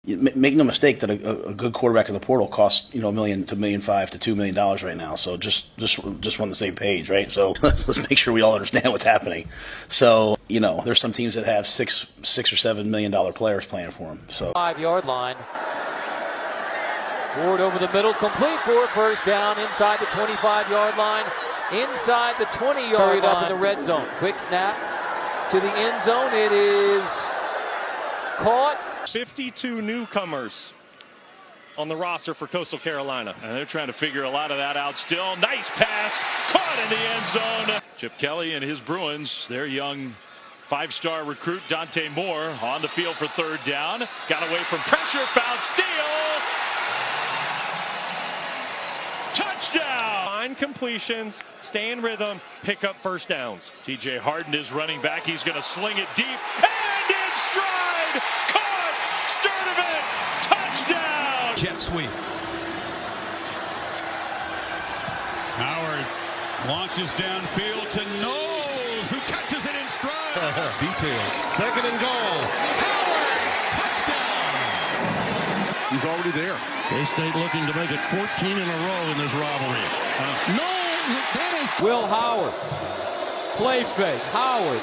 make no mistake that a good quarterback in the portal costs $1 million to $1.5 million to $2 million right now. So just on the same page, right? So let's make sure we all understand what's happening. So there's some teams that have $6 or $7 million players playing for them. So 5-yard line. Ward over the middle, complete for a first down inside the 25-yard line, inside the 20-yard line. Up in the red zone. Quick snap to the end zone. It is caught. 52 newcomers on the roster for Coastal Carolina. And they're trying to figure a lot of that out still. Nice pass, caught in the end zone. Chip Kelly and his Bruins, their young 5-star recruit Dante Moore on the field for third down. Got away from pressure, found steal. Touchdown! Find completions, stay in rhythm, pick up first downs. TJ Harden is running back. He's going to sling it deep and in stride. Caught! Sturdivant! Touchdown! Jet sweep. Howard launches downfield to Knowles, who catches it in stride. Details. 2nd and goal. Howard! Touchdown! He's already there. K-State looking to make it 14 in a row in this rivalry. No, that is... Will Howard. Play fake. Howard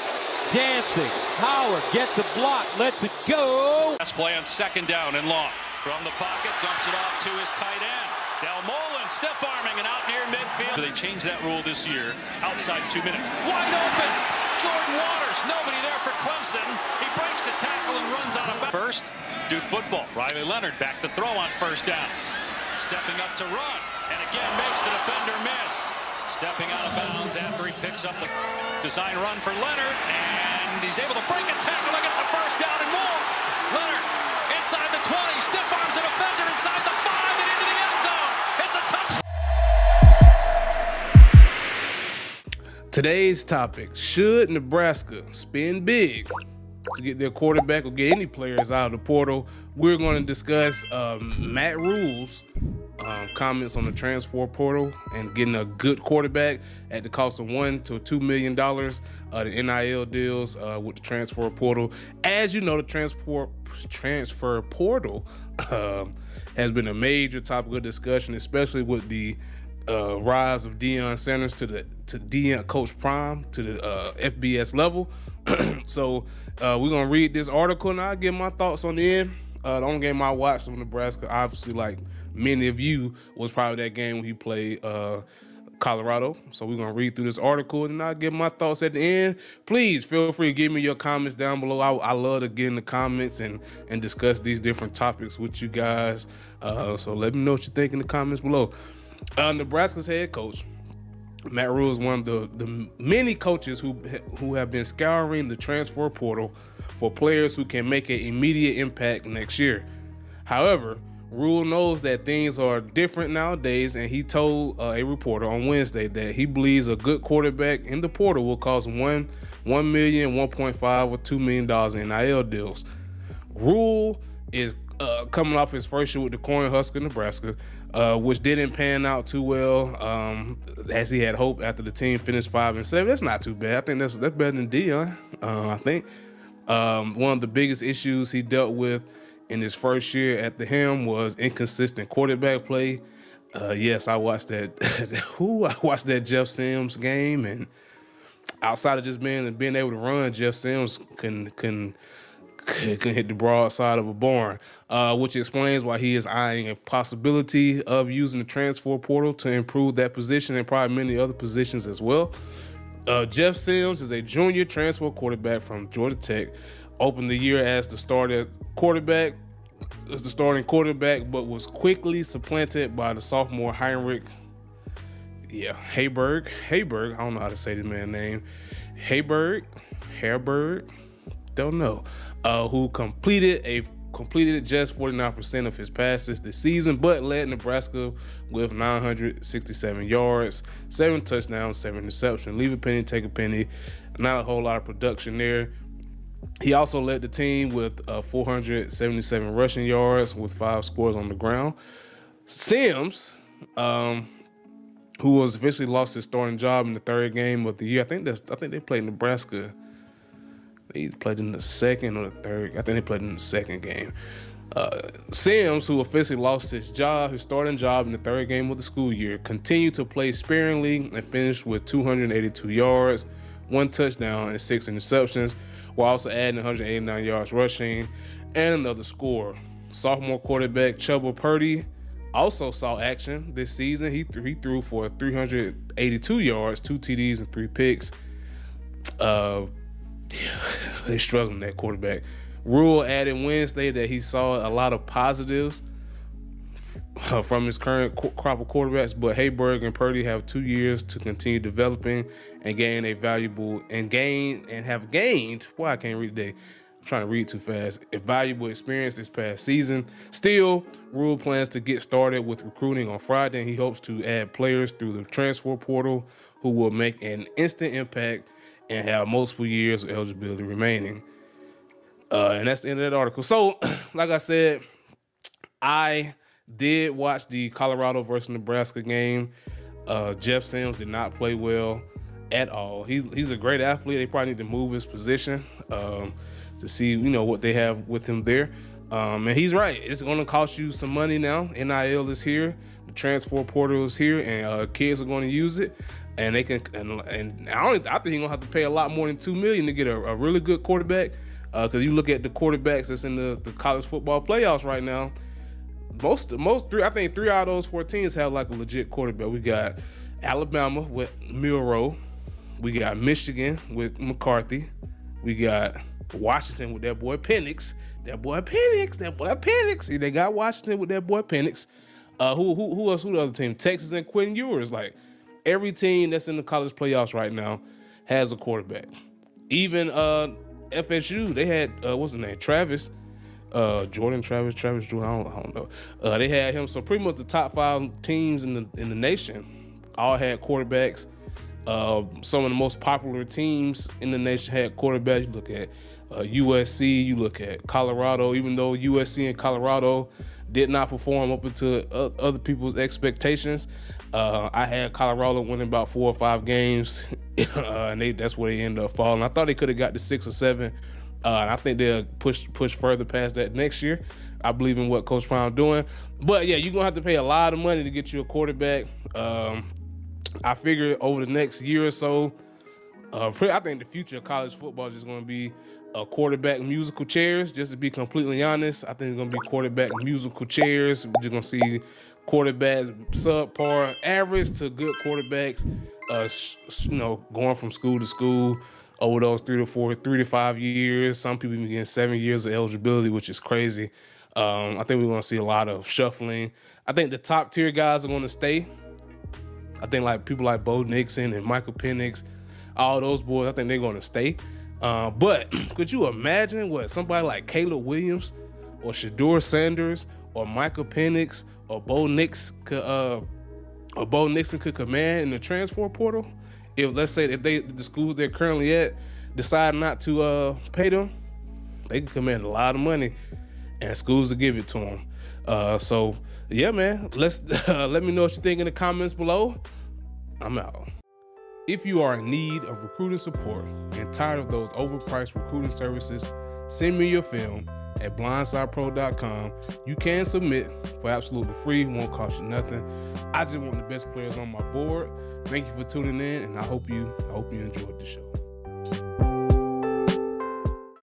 dancing. Howard gets a block. Lets it go. Last play on 2nd down and long. From the pocket, dumps it off to his tight end. Del Mullen stiff arming and out near midfield. They changed that rule this year. Outside 2 minutes. Wide open. Jordan Waters. Nobody there for Clemson. He breaks the tackle and runs out of bounds. First, Duke football. Riley Leonard back to throw on first down. Stepping up to run. And again makes the defender miss. Stepping out of bounds after he picks up the design run for Leonard. And he's able to break a tackle and get the first down and more. Leonard inside the 20. Stiff arms a defender inside the 5 and into the end zone. It's a touchdown. Today's topic: should Nebraska spend big to get their quarterback or get any players out of the portal? We're going to discuss Matt Rhule's comments on the transfer portal and getting a good quarterback at the cost of $1 to $2 million. The NIL deals with the transfer portal. As you know, the transfer portal has been a major topic of discussion, especially with the rise of Deion Sanders to Deion Coach Prime to the FBS level. So we're gonna read this article and I'll give my thoughts on the end. The only game I watched of Nebraska, obviously, like many of you, was probably that game when he played Colorado. So we're gonna read through this article and I'll give my thoughts at the end. Please feel free to give me your comments down below. I love to get in the comments and discuss these different topics with you guys. So let me know what you think in the comments below. Nebraska's head coach Matt Rhule is one of the many coaches who have been scouring the transfer portal for players who can make an immediate impact next year. However, Rhule knows that things are different nowadays, and he told a reporter on Wednesday that he believes a good quarterback in the portal will cost $1 million, $1.5 or $2 million in NIL deals. Rhule is coming off his first year with the Cornhusker Nebraska, which didn't pan out too well as he had hoped after the team finished 5-7. That's not too bad. I think that's better than Deion. I think one of the biggest issues he dealt with in his first year at the helm was inconsistent quarterback play. Yes, I watched that. I watched that Jeff Sims game, and outside of just being able to run, Jeff Sims can hit the broadside of a barn, which explains why he is eyeing a possibility of using the transfer portal to improve that position and probably many other positions as well. Jeff Sims is a junior transfer quarterback from Georgia Tech. Opened the year as the starting quarterback, but was quickly supplanted by the sophomore Heinrich. Haberg. I don't know how to say this man's name. Haberg, don't know. Who completed just 49% of his passes this season, but led Nebraska with 967 yards, 7 touchdowns, 7 interceptions. Leave a penny, take a penny. Not a whole lot of production there. He also led the team with 477 rushing yards with 5 scores on the ground. Sims, who was officially lost his starting job in the 3rd game of the year. I think they played Nebraska. They played in the 2nd or the 3rd. I think they played in the 2nd game. Sims, who officially lost his starting job in the third game of the school year, continued to play sparingly and finished with 282 yards, 1 touchdown, and 6 interceptions, while also adding 189 yards rushing and another score. Sophomore quarterback Chuba Purdy also saw action this season. He threw for 382 yards, 2 TDs, and 3 picks. They're struggling, that quarterback. Rhule added Wednesday that he saw a lot of positives from his current crop of quarterbacks, but Hayberg and Purdy have 2 years to continue developing and gain a valuable have gained. Well, I can't read today. I'm trying to read too fast. A valuable experience this past season. Still, Rhule plans to get started with recruiting on Friday, and he hopes to add players through the transfer portal who will make an instant impact and have multiple years of eligibility remaining. And that's the end of that article. So, like I said, I did watch the Colorado versus Nebraska game. Jeff Sims did not play well at all. He's a great athlete. They probably need to move his position to see, what they have with him there. And he's right. It's going to cost you some money now. NIL is here. The transfer portal is here, and kids are going to use it. And they can, and I think he's going to have to pay a lot more than $2 million to get a really good quarterback. Because you look at the quarterbacks that's in the college football playoffs right now, I think 3 out of those 4 teams have like a legit quarterback. We got Alabama with Milroe. We got Michigan with McCarthy. We got Washington with that boy Penix. See, they got Washington with that boy Penix. Who else? Who the other team? Texas and Quentin Ewers. Like, every team that's in the college playoffs right now has a quarterback. Even FSU, they had what's his name? Travis Jordan. I don't know. They had him. So pretty much the top 5 teams in the nation all had quarterbacks. Some of the most popular teams in the nation had quarterbacks. You look at USC, you look at Colorado. Even though USC and Colorado did not perform up to other people's expectations, I had Colorado winning about 4 or 5 games, and that's where they ended up falling. I thought they could have got to 6 or 7. And I think they'll push further past that next year. I believe in what Coach Prime doing. But yeah, you're gonna have to pay a lot of money to get you a quarterback. I figure over the next year or so, I think the future of college football is just gonna be quarterback musical chairs. Just to be completely honest, I think it's gonna be quarterback musical chairs. We're just gonna see quarterbacks subpar, average to good quarterbacks, going from school to school over those 3 to 5 years. Some people even getting 7 years of eligibility, which is crazy. I think we're going to see a lot of shuffling. I think the top tier guys are going to stay. I think like people like Bo Nixon and Michael Penix, all those boys, I think they're going to stay. But could you imagine what somebody like Caleb Williams or Shedeur Sanders or Michael Penix or Bo Nixon could command in the transfer portal? If, let's say, if the schools they're currently at decide not to pay them, they can command a lot of money, and schools will give it to them. So yeah, man, let me know what you think in the comments below. I'm out. If you are in need of recruiting support and tired of those overpriced recruiting services, send me your film at blindsidepro.com. You can submit for absolutely free, won't cost you nothing. I just want the best players on my board. Thank you for tuning in, and I hope you enjoyed the show.